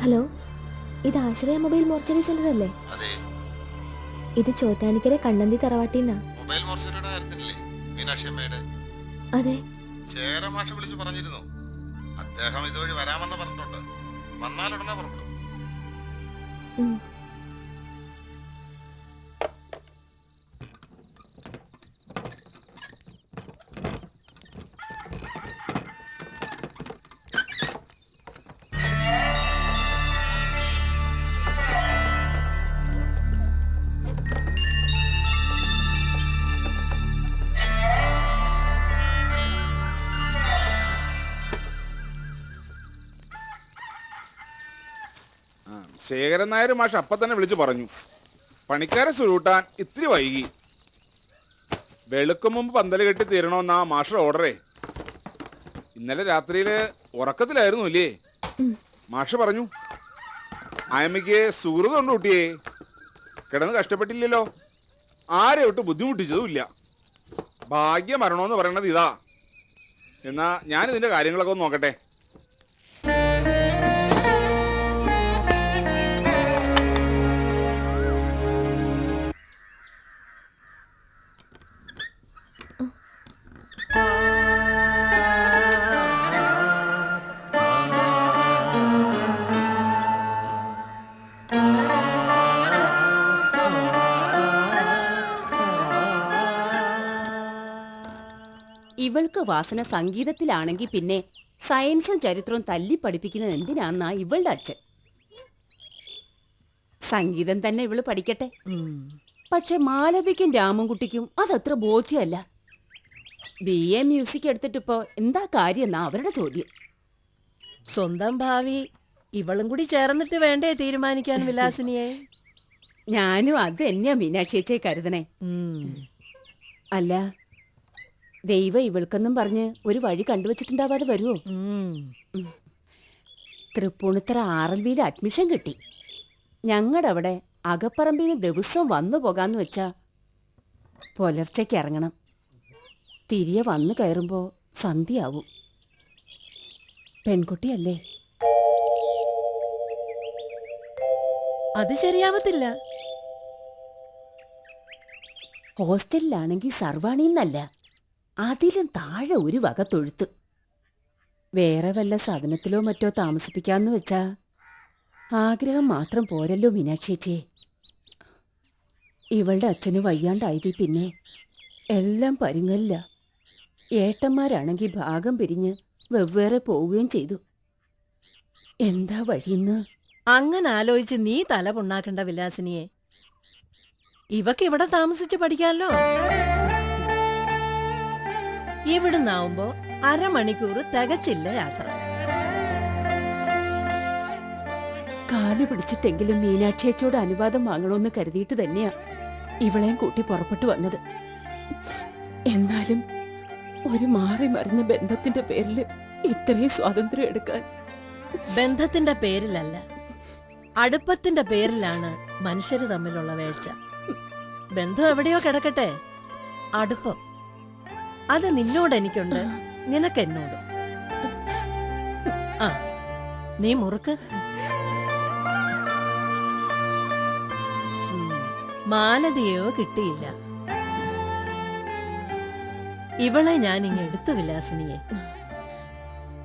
Hello, ഇത് ആശ്രയ mobile mortuary centre അല്ലേ? അതെ. ഇത് ചോറ്റാനിക്കര കണ്ണന്തി തറവാട്ടിന്നാ. മൊബൈൽ മോർച്ചറിയുടെ കാര്യത്തിനല്ലേ മീനാക്ഷി അമ്മയുടെ? അതെ. ചേരമാഷ വിളിച്ച് പറഞ്ഞിരുന്നു. അദ്ദേഹം ഇതുവഴി വരാമെന്ന് പറഞ്ഞിട്ടുണ്ട്. വന്നാലുടനെ പുറപ്പെടും. ശേഖരൻ നായർ മാഷ് അപ്പം തന്നെ വിളിച്ചു പറഞ്ഞു, പണിക്കാരെ സുരൂട്ടാൻ ഇത്തിരി വൈകി. വെളുക്കും മുമ്പ് പന്തൽ കെട്ടി തീരണമെന്നാ മാഷയുടെ ഓർഡറേ. ഇന്നലെ രാത്രിയിൽ ഉറക്കത്തിലായിരുന്നു അല്ലേ? മാഷ് പറഞ്ഞു. ആയമ്മയ്ക്ക് സുഹൃതമുണ്ട് കുട്ടിയെ, കിടന്ന് കഷ്ടപ്പെട്ടില്ലല്ലോ, ആരെ ഒട്ട് ബുദ്ധിമുട്ടിച്ചതുമില്ല. ഭാഗ്യം മരണമെന്ന് പറയണത് ഇതാ. എന്നാ ഞാനിതിൻ്റെ കാര്യങ്ങളൊക്കെ ഒന്ന് നോക്കട്ടെ. ഇവൾക്ക് വാസന സംഗീതത്തിലാണെങ്കിൽ പിന്നെ സയൻസും ചരിത്രവും തല്ലി പഠിപ്പിക്കുന്നത് എന്തിനാന്നാ ഇവളുടെ അച്ഛൻ. സംഗീതം തന്നെ ഇവള് പഠിക്കട്ടെ. പക്ഷെ മാലതിക്കും രാമൻകുട്ടിക്കും അതത്ര ബോധ്യമല്ല. BA മ്യൂസിക് എടുത്തിട്ടിപ്പോ എന്താ കാര്യം എന്നാ അവരുടെ ചോദ്യം. സ്വന്തം ഭാവി ഇവളും കൂടി ചേർന്നിട്ട് വേണ്ടേ തീരുമാനിക്കാൻ വിലാസിനിയെ? ഞാനും അത് തന്നെയാ മീനാക്ഷിയെ കരുതണേ. അല്ല, ദൈവം ഇവൾക്കെന്നും പറഞ്ഞ് ഒരു വഴി കണ്ടുവച്ചിട്ടുണ്ടാവാതെ വരുമോ? തൃപ്പൂണിത്തറ RLVയിൽ അഡ്മിഷൻ കിട്ടി. ഞങ്ങളുടെ അവിടെ അകപ്പറമ്പിന് ദിവസവും വന്നു പോകാന്ന് വെച്ചാ പുലർച്ചയ്ക്ക് ഇറങ്ങണം. തിരികെ വന്നു കയറുമ്പോ സന്ധ്യയാവും. പെൺകുട്ടിയല്ലേ? അത് ശരിയാവത്തില്ല. ഹോസ്റ്റലിലാണെങ്കിൽ സർവാണിന്നല്ല, അതിലും താഴെ ഒരു വക തൊഴുത്ത്. വേറെ വല്ല സാധനത്തിലോ മറ്റോ താമസിപ്പിക്കാന്ന് വെച്ചാ ആഗ്രഹം മാത്രം പോരല്ലോ മീനാക്ഷിയേച്ചിയെ. ഇവളുടെ അച്ഛന് വയ്യാണ്ടായതി പിന്നെ എല്ലാം പരുങ്ങല്ല. ഏട്ടന്മാരാണെങ്കിൽ ഭാഗം പിരിഞ്ഞ് വെവ്വേറെ പോവുകയും ചെയ്തു. എന്താ വഴിയെന്ന്? അങ്ങനെ ആലോചിച്ച് നീ തല പുണ്ണാക്കണ്ട വിലാസിനിയെ. ഇവക്ക് ഇവിടെ താമസിച്ച് പഠിക്കാമല്ലോ. ഇവിടുന്നാവുമ്പോ അരമണിക്കൂർ തികച്ചില്ല യാത്ര. കാല് പിടിച്ചിട്ടെങ്കിലും മീനാക്ഷിയച്ചോട് അനുവാദം വാങ്ങണമെന്ന് കരുതിയിട്ട് തന്നെയാ ഇവളെയും കൂട്ടി പുറപ്പെട്ടു വന്നത്. എന്നാലും ഒരു മാറി മറിഞ്ഞ ബന്ധത്തിന്റെ പേരിൽ ഇത്രയും സ്വാതന്ത്ര്യം എടുക്കാൻ. ബന്ധത്തിന്റെ പേരിലല്ല, അടുപ്പത്തിന്റെ പേരിലാണ് മനുഷ്യര് തമ്മിലുള്ള വേഴ്ച. ബന്ധം എവിടെയോ കിടക്കട്ടെ, അടുപ്പം അത് നിന്നോട് എനിക്കുണ്ട്, നിനക്ക് എന്നോടും. ആ, നീ മുറുക്ക്. മാലതിയോ കിട്ടിയില്ല. ഇവളെ ഞാൻ ഇങ്ങ് എടുത്തു വിലാസിനിയെ.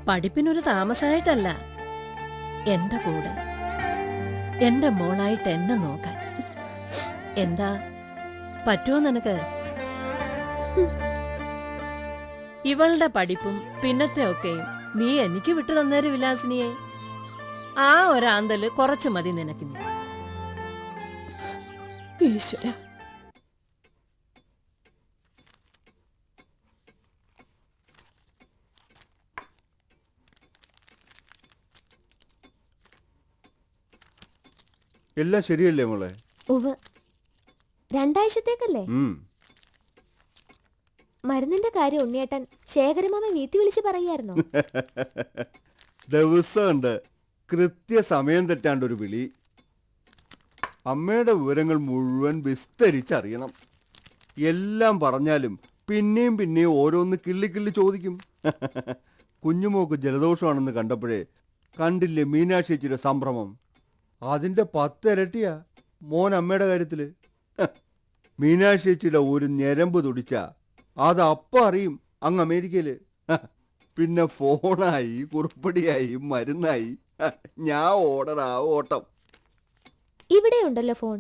പഠിപ്പിനൊരു താമസമായിട്ടല്ല, എന്റെ കൂടെ എന്റെ മോളായിട്ട് എന്നെ നോക്കാൻ. എന്താ പറ്റുമോ നിനക്ക്? ഇവളുടെ പഠിപ്പും പിന്നത്തെ ഒക്കെയും നീ എനിക്ക് വിട്ടു തന്നേര് വിലാസിനിയെ. ആ ഒരാന്തല് കുറച്ചു മതി നിനക്ക്. നീ ഈശ്വര, എല്ലാം ശരിയല്ലേ മോളെ? ഉവ്, 2 ആഴ്ചത്തേക്കല്ലേ? മരുന്നിന്റെ കാര്യം ഉണ്ണിയേട്ടൻ ശേഖരമാമ വീട്ടിൽ വിളിച്ച് പറയായിരുന്നോ? ദിവസമുണ്ട് കൃത്യസമയം തെറ്റാണ്ടൊരു വിളി. അമ്മയുടെ വിവരങ്ങൾ മുഴുവൻ വിസ്തരിച്ചറിയണം. എല്ലാം പറഞ്ഞാലും പിന്നെയും പിന്നെയും ഓരോന്ന് കിള്ളി കിള്ളി ചോദിക്കും. കുഞ്ഞുമോക്ക് ജലദോഷമാണെന്ന് കണ്ടപ്പോഴേ കണ്ടില്ലേ മീനാക്ഷിച്ചിയുടെ സംഭ്രമം? അതിന്റെ 10 ഇരട്ടിയാ മോൻ അമ്മയുടെ കാര്യത്തില്. ഹ, മീനാക്ഷിച്ചിയുടെ ഒരു ഞരമ്പ് തുടിച്ച അത് അപ്പം അറിയും അങ്ങ് അമേരിക്കയില്. ഹ, പിന്നെ ഫോണായി, കുറിപ്പടിയായി, മരുന്നായി. ഹ, ഞാൻ ഓട്ടം. ഇവിടെ ഉണ്ടല്ലോ ഫോൺ,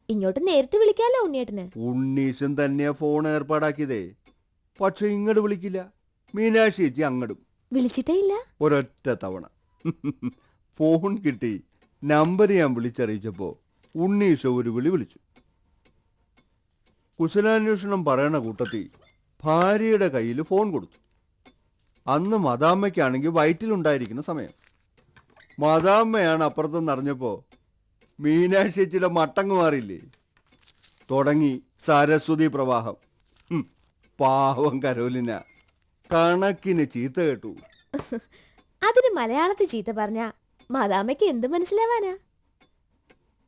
ഇങ്ങോട്ട് നേരിട്ട് വിളിക്കാലോ ഉണ്ണിയേട്ടന്. ഉണ്ണീഷൻ തന്നെയാ ഫോൺ ഏർപ്പാടാക്കിയതേ. പക്ഷെ ഇങ്ങോട്ട് വിളിക്കില്ല, മീനാക്ഷി ചേച്ചി അങ്ങടും. വിളിച്ചിട്ടേ ഇല്ല. ഒരൊറ്റ തവണ ഫോൺ കിട്ടി, നമ്പർ ഞാൻ വിളിച്ചറിയിച്ചപ്പോ ഉണ്ണീഷ ഒരു വിളിച്ചു. കുശലാന്വേഷണം പറയണ കൂട്ടത്തിൽ ഭാര്യയുടെ കയ്യിൽ ഫോൺ കൊടുത്തു. അന്ന് മദാമ്മയ്ക്കാണെങ്കിൽ വയറ്റിലുണ്ടായിരിക്കുന്ന സമയം. മദാമ്മയാണ് അപ്പുറത്തെന്ന് അറിഞ്ഞപ്പോ മീനാക്ഷി ചേച്ചിയുടെ മട്ടങ്ങ് മാറിയില്ലേ. തുടങ്ങി സരസ്വതി പ്രവാഹം. പാവം കരോലിന കണക്കിന് ചീത്ത കേട്ടു. അതിന് മലയാളത്തിൽ ചീത്ത പറഞ്ഞ മാതാമ്മയ്ക്ക് എന്ത് മനസ്സിലാവാനാ?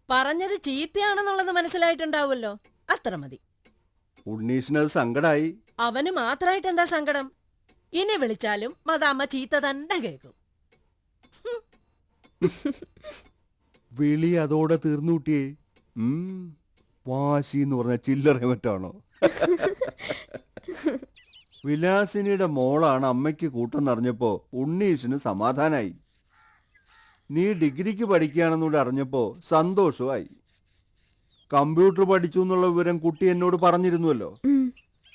പറഞ്ഞത് ചീത്തയാണെന്നുള്ളത് മനസ്സിലായിട്ടുണ്ടാവുമല്ലോ, അത്ര മതി. ഉണ്ണീഷിനത് സങ്കടായി. അവന് മാത്രായിട്ട് എന്താ സങ്കടം? ഇനി വിളിച്ചാലും മദാമ്മ ചീത്ത തന്നെ കേൾക്കും. വിളി അതോടെ തീർന്നുകൂട്ടിയേ. വാശി എന്ന് പറഞ്ഞ ചില്ലറ മറ്റാണോ? വിലാസിനിയുടെ മോളാണ് അമ്മയ്ക്ക് കൂട്ടം നിറഞ്ഞപ്പോ ഉണ്ണീഷിന് സമാധാനായി. നീ ഡിഗ്രിക്ക് പഠിക്കുകയാണെന്നൂടെ അറിഞ്ഞപ്പോ സന്തോഷമായി. കമ്പ്യൂട്ടർ പഠിച്ചു എന്നുള്ള വിവരം കുട്ടി എന്നോട് പറഞ്ഞിരുന്നുവല്ലോ.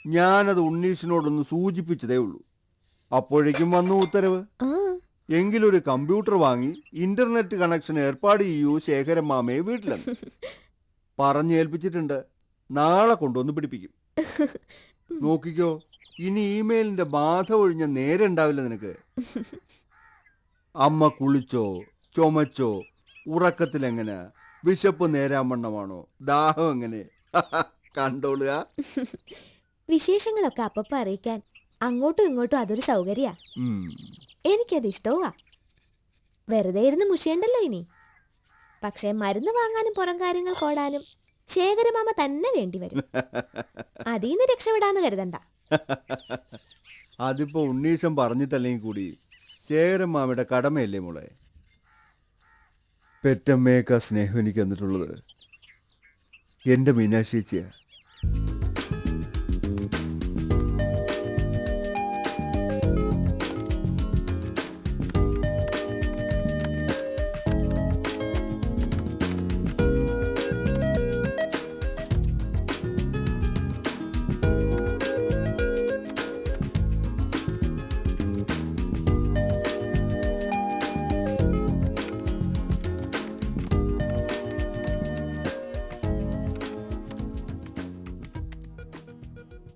ഞാനത് ഉണ്ണീഷിനോടൊന്ന് സൂചിപ്പിച്ചതേ ഉള്ളൂ. അപ്പോഴേക്കും വന്നു ഉത്തരവ്. എങ്കിലൊരു കമ്പ്യൂട്ടർ വാങ്ങി ഇന്റർനെറ്റ് കണക്ഷൻ ഏർപ്പാട് ചെയ്യൂ ശേഖരൻ മാമയെ വീട്ടിലെന്ന് പറഞ്ഞേൽപ്പിച്ചിട്ടുണ്ട്. നാളെ കൊണ്ടുവന്ന് പിടിപ്പിക്കും. നോക്കിക്കോ, ഇനി ഇമെയിലിന്റെ ബാധ ഒഴിഞ്ഞ നേരെ ഉണ്ടാവില്ല നിനക്ക്. അമ്മ കുളിച്ചോ, ചുമച്ചോ, ഉറക്കത്തിലെങ്ങനെ, വിശപ്പ് നേരാമണ്ണമാണോ, ദാഹം എങ്ങനെ കണ്ടോളുക. വിശേഷങ്ങളൊക്കെ അപ്പപ്പോ അറിയിക്കാൻ അങ്ങോട്ടും ഇങ്ങോട്ടും അതൊരു സൗകര്യ. എനിക്കത് ഇഷ്ടവുമാ. വെറുതെ ഇരുന്ന് മുഷിയണ്ടല്ലോ ഇനി. പക്ഷെ മരുന്ന് വാങ്ങാനും പുറം കാര്യങ്ങൾ കോടാനും ശേഖരമാമ തന്നെ വേണ്ടി വരും. അതീന്ന് രക്ഷപ്പെടാന്ന് കരുതണ്ട. അതിപ്പോ ഉണ്ണീഷം പറഞ്ഞിട്ടല്ലെങ്കിൽ കൂടി ശേഖരൻ മാമയുടെ കടമയല്ലേ മോളെ. പെറ്റമ്മയേക്കാ സ്നേഹം എനിക്ക് തന്നിട്ടുള്ളത് എന്റെ മീനാക്ഷി ചേച്ചിയാ.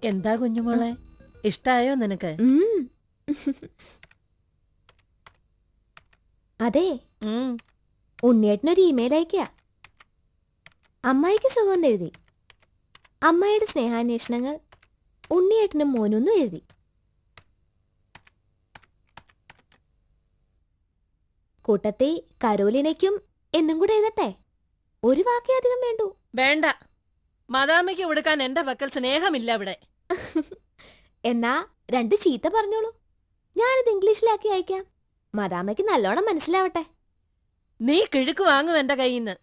എന്താ കുഞ്ഞുമോളെ, ഇഷ്ടായോ നിനക്ക്? അതെ, ഉണ്ണിയേട്ടനൊരു ഇമെയിൽ അയക്കുക. അമ്മായിക്ക് സുഖം എഴുതി. അമ്മായിയുടെ സ്നേഹാന്വേഷണങ്ങൾ ഉണ്ണിയേട്ടനും മോനൊന്നും എഴുതി. കൂട്ടത്തെ കരോലിനയ്ക്കും എന്നും കൂടെ എഴുതട്ടെ. ഒരു വാക്കേ അധികം വേണ്ടു. വേണ്ട, മദാമ്മയ്ക്ക് കൊടുക്കാൻ എന്റെ പക്കൽ സ്നേഹമില്ല ഇവിടെ. എന്നാ 2 ചീത്ത പറഞ്ഞോളൂ. ഞാനിത് ഇംഗ്ലീഷിലാക്കി അയക്കാം. മദാമ്മയ്ക്ക് നല്ലോണം മനസ്സിലാവട്ടെ. നീ കിഴുക്ക് വാങ്ങും എന്റെ കയ്യിന്ന്.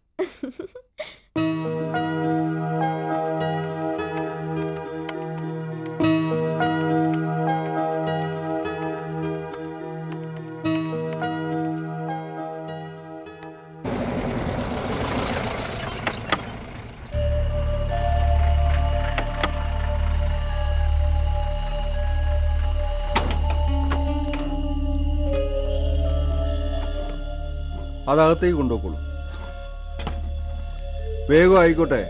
അതകത്തേക്ക് കൊണ്ടുപോയിക്കോളൂ. വേഗം ആയിക്കോട്ടെ.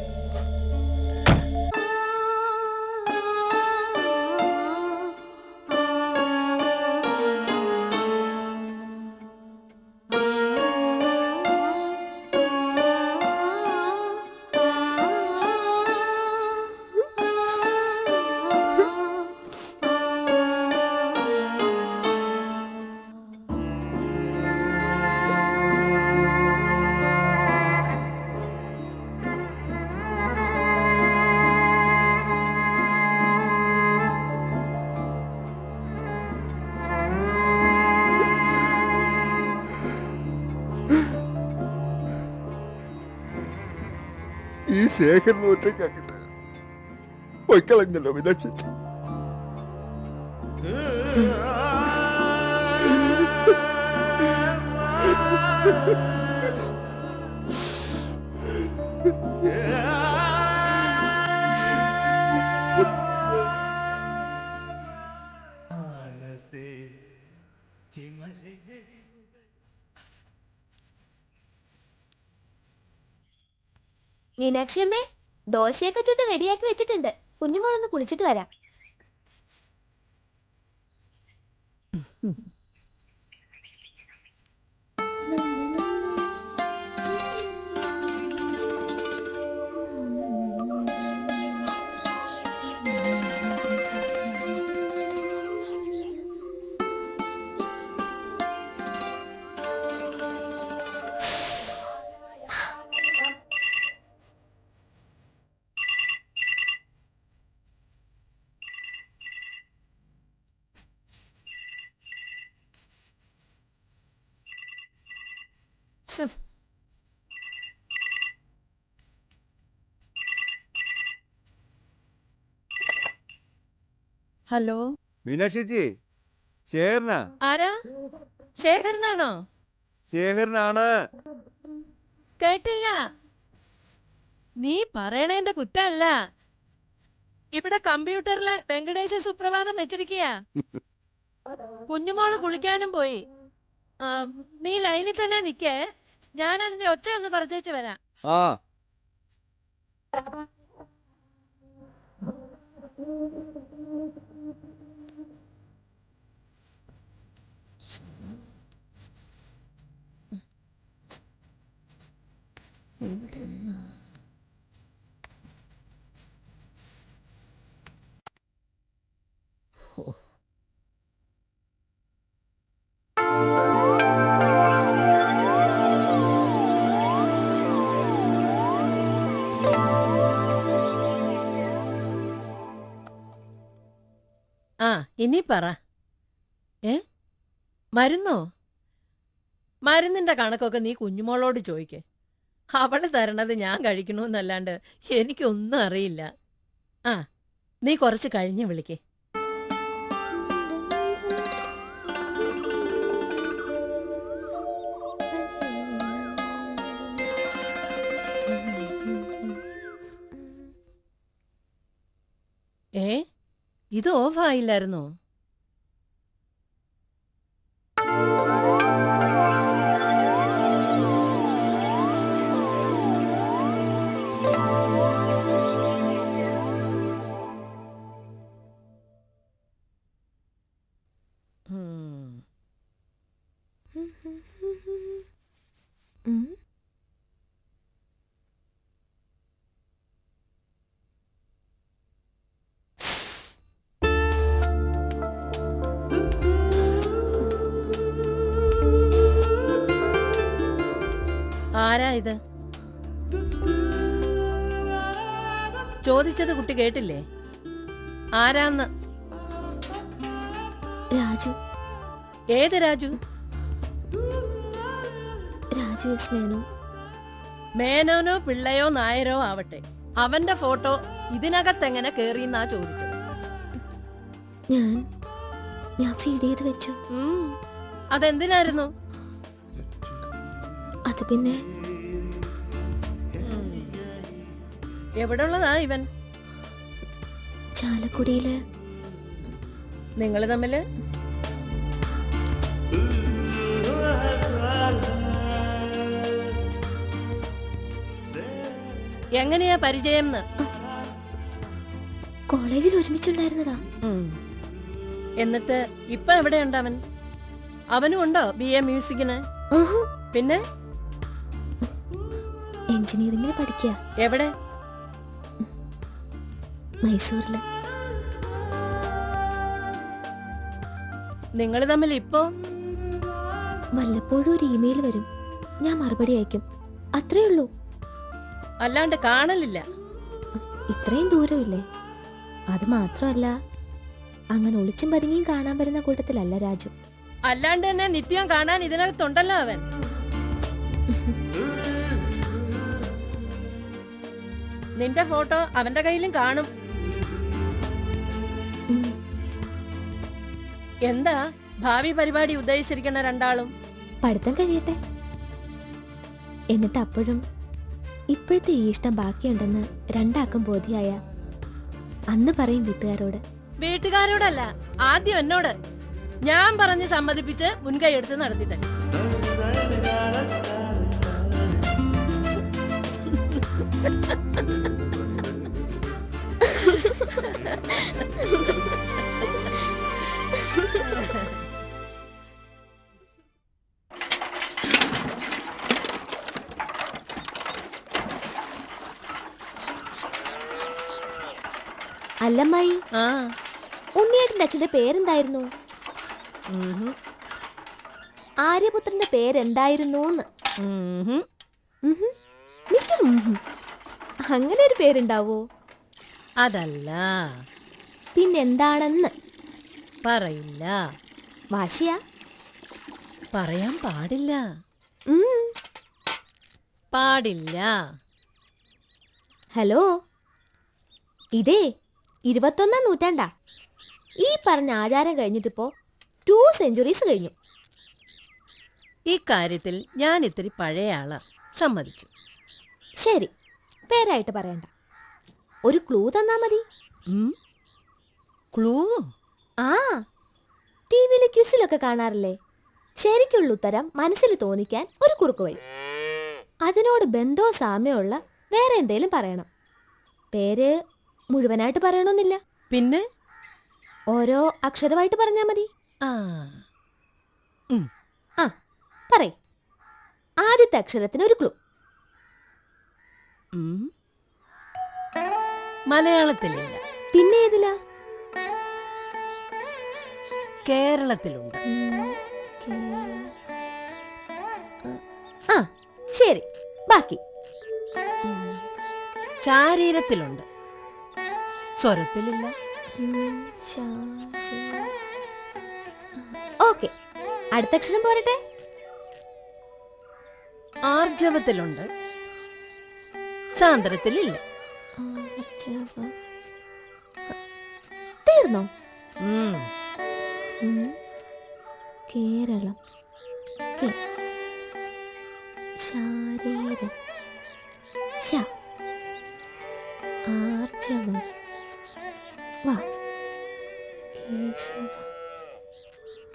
ശേഖരനെ ഒറ്റയ്ക്കാക്കിട്ട് പൊയ്ക്കളഞ്ഞല്ലോ മീനാക്ഷി ചേച്ചി. മീനാക്ഷി അമ്മേ, ദോശയൊക്കെ ചുട്ട് റെഡിയാക്കി വെച്ചിട്ടുണ്ട്. കുഞ്ഞുമോളൊന്ന് കുളിച്ചിട്ട് വരാം. ഹലോ, മീനാക്ഷി ചേച്ചി, ശേഖരനാ? ആരാ? ശേഖരനാണോ? ശേഖരനാണ്. കേട്ടില്ല. നീ പറയണേന്റെ കുറ്റല്ല. ഇവിടെ കമ്പ്യൂട്ടറില് വെങ്കടേശ സുപ്രഭാതം വെച്ചിരിക്കയാ. കുഞ്ഞുമോള് കുളിക്കാനും പോയി. നീ ലൈനിൽ തന്നെ നിക്കേ, ഞാൻ അതിന്റെ ഒച്ച ഒന്ന് കുറച്ചേച്ച് വരാം. ആ ആ, ഇനി പറ. മരുന്നോ? മരുന്നിന്റെ കണക്കൊക്കെ നീ കുഞ്ഞുമോളോട് ചോദിക്കേ. അവള് തരണത് ഞാൻ കഴിക്കണമെന്നല്ലാണ്ട് എനിക്കൊന്നും അറിയില്ല. ആ, നീ കുറച്ച് കഴിഞ്ഞ് വിളിക്കേ. ഇത് ഓഫായില്ലായിരുന്നോ? ആരാ ഇത്? ചോദിച്ചത് കുട്ടി കേട്ടില്ലേ? ആരാന്ന്? രാജു. ഏത് രാജു? രാജു എസ് മേനോൻ. മേനോനോ പിള്ളയോ നായരോ ആവട്ടെ, അവന്റെ ഫോട്ടോ ഇതിനകത്തെങ്ങനെ കേറിയെന്നാ ചോദിച്ചത്. ഞാൻ ഫീഡ് ചെയ്ത് വെച്ചു. അതെന്തിനായിരുന്നു? അത് പിന്നെ എവിടെ ഉള്ളതാ ഇവൻ? ചാലക്കുടിയില്. നിങ്ങള് തമ്മില് എങ്ങനെയാ പരിചയം? കോളേജിൽ ഒരുമിച്ചുണ്ടായിരുന്നതാ. എന്നിട്ട് ഇപ്പൊ എവിടെയുണ്ട് അവൻ? അവനും ഉണ്ടോ BA മ്യൂസിക്കിന്? പിന്നെ എഞ്ചിനീയറിംഗിന് പഠിക്കുക. എവിടെ? മൈസൂരില്. നിങ്ങൾ തമ്മിൽ ഇപ്പോ? വല്ലപ്പോഴും ഒരു ഇമെയിൽ വരും, ഞാൻ മറുപടി അയക്കും, അത്രേ ഉള്ളൂ. അല്ലാണ്ട് കാണലില്ല. ഇത്രയും ദൂരമില്ലേ? അത് മാത്രമല്ല, അങ്ങനെ ഒളിച്ചും പതുങ്ങിയും കാണാൻ വരുന്ന കൂട്ടത്തിലല്ല രാജു. അല്ലാണ്ട് തന്നെ നിത്യം കാണാൻ ഇതിനകത്തുണ്ടല്ലോ അവൻ. നിന്റെ ഫോട്ടോ അവന്റെ കയ്യിലും കാണും. ഉം. എന്താ ഭാവി പരിപാടി ഉദ്ദേശിച്ചിരിക്കുന്ന രണ്ടാളും? പഠിത്തം കഴിയട്ടെ, എന്നിട്ട് അപ്പോഴും ഇപ്പോഴത്തെ ഈ ഇഷ്ടം ബാക്കിയുണ്ടെന്ന് രണ്ടാക്കും ബോധ്യായ അന്ന് പറയും വീട്ടുകാരോട്. വീട്ടുകാരോടല്ല, ആദ്യം എന്നോട്. ഞാൻ പറഞ്ഞ് സമ്മതിപ്പിച്ച് മുൻകൈ എടുത്ത് നടത്തി തന്നെ. അല്ലമ്മായി, ആ ഉണ്ണിയേട്ടന്റെ അച്ഛന്റെ പേരെന്തായിരുന്നു? ഉഹും, ആര്യപുത്രന്റെ പേരെന്തായിരുന്നൂന്ന്? ഉഹും. മിസ്റ്റർ അങ്ങനെ ഒരു പേരുണ്ടാവോ? അതല്ല, പിന്നെന്താണെന്ന്? പറയില്ല. വാശിയാ? പറയാൻ പാടില്ല. ഉം. പാടില്ല. ഹലോ, ഇതേ 21-ാം നൂറ്റാണ്ടാ. ഈ പറഞ്ഞ ആചാരം കഴിഞ്ഞിട്ടിപ്പോ 2 സെഞ്ചുറീസ് കഴിഞ്ഞു. ഇക്കാര്യത്തിൽ ഞാൻ ഇത്തിരി പഴയ ആളാ, സമ്മതിച്ചു. ശരി, പേരായിട്ട് പറയണ്ട, ഒരു ക്ലൂ തന്നാ മതി. ഉം? ക്ലൂ? ആ, ടിവിയിലെ ക്യൂസിലൊക്കെ കാണാറില്ലേ, ശരിക്കുള്ള ഉത്തരം മനസ്സിൽ തോന്നിക്കാൻ ഒരു കുറുക്ക് വഴി. അതിനോട് ബന്ധവും സാമ്യമുള്ള വേറെ എന്തേലും പറയണം. പേര് മുഴുവനായിട്ട് പറയണമെന്നില്ല, പിന്നെ ഓരോ അക്ഷരമായിട്ട് പറഞ്ഞാ മതി. ആ ആ, പറയ്. ആദ്യത്തെ അക്ഷരത്തിന് ഒരു ക്ലൂ. ഉം. മലയാളത്തിലില്ല, പിന്നെ ഏതിലാ? കേരളത്തിലുണ്ട്. ആ, ശരി, ബാക്കി. ശാരീരത്തിലുണ്ട്, സ്വരത്തിലില്ല. ഓക്കെ, അടുത്ത അക്ഷരം പോരട്ടെ. ആർജവത്തിലുണ്ട്, സാന്ദ്രത്തിലില്ല. തീർന്നോ? ഉം. കേരളം, ശാരീരം, ആർജവം, വാ,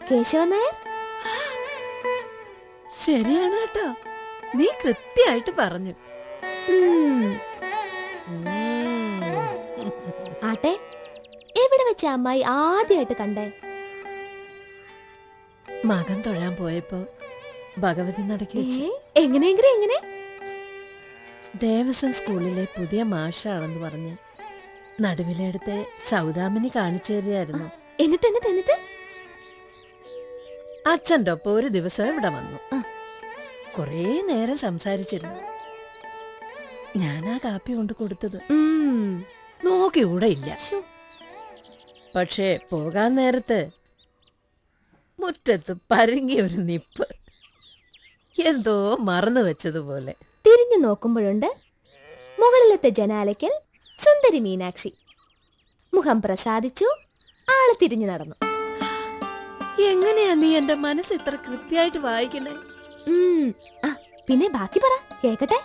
കേശവ നായർ. ശരിയാണ് കേട്ടോ, നീ കൃത്യമായിട്ട് പറഞ്ഞു. ഉം. ഉം. ആട്ടെ, എവിടെ വെച്ച അമ്മായി ആദ്യമായിട്ട് കണ്ടേ? മകൻ തൊഴാൻ പോയപ്പോ ഭഗവതി നടക്കി വെച്ച്. എങ്ങനെ? ദേവസ്വം സ്കൂളിലെ പുതിയ മാഷാണെന്ന് പറഞ്ഞ് നടുവിലെടുത്ത് സൗദാമിനി കാണിച്ചു തരികയായിരുന്നു. എന്നിട്ട് അച്ഛൻ്റെ ഒപ്പം ഒരു ദിവസം ഇവിടെ വന്നു. ആ. കുറേ നേരം സംസാരിച്ചിരുന്നു. ഞാനാ കാപ്പി കൊണ്ട് കൊടുത്തത്. ഉം. നോക്കിയൂടെ ഇല്ല. ശ്ശോ. പക്ഷേ പോകാൻ നേരത്ത് മുറ്റത്ത് പരുങ്ങിയ ഒരു നിപ്പ്, എന്തോ മറന്നു വെച്ചതുപോലെ. തിരിഞ്ഞു നോക്കുമ്പോഴുണ്ട് മുകളിലത്തെ ജനാലയ്ക്കൽ സുന്ദരി മീനാക്ഷി. മുഖം പ്രസാദിച്ചു, ആള് തിരിഞ്ഞു നടന്നു. എങ്ങനെയാ നീ എന്റെ മനസ്സ് ഇത്ര കൃത്യമായിട്ട് വായിക്കണേ? ആ, പിന്നെ ബാക്കി പറ, കേക്കട്ടെ.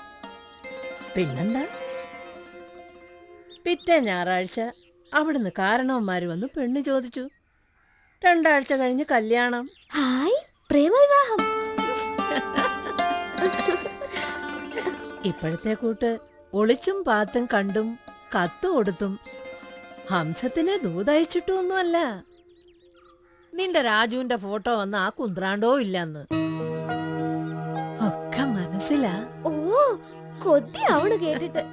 പിന്നെന്താ, പിറ്റേ ഞായറാഴ്ച അവിടുന്ന് കാരണവന്മാര് വന്ന് പെണ്ണ് ചോദിച്ചു. 2 ആഴ്ച കഴിഞ്ഞ് കല്യാണം. ഹായ്, പ്രേമവിവാഹം. ഇപ്പോഴത്തെ കൂട്ട് ഒളിച്ചും പാത്തും കണ്ടും കത്ത് കൊടുത്തും ഹംസത്തിനെ ദൂതയച്ചിട്ടൊന്നുമല്ല. നിന്റെ രാജുവിന്റെ ഫോട്ടോ വന്ന് ആ കുന്ത്രാണ്ടോ ഇല്ലെന്ന് ഒക്കെ മനസ്സിലാ. ഓ, കൊതിയാവണ് കേട്ടിട്ട്.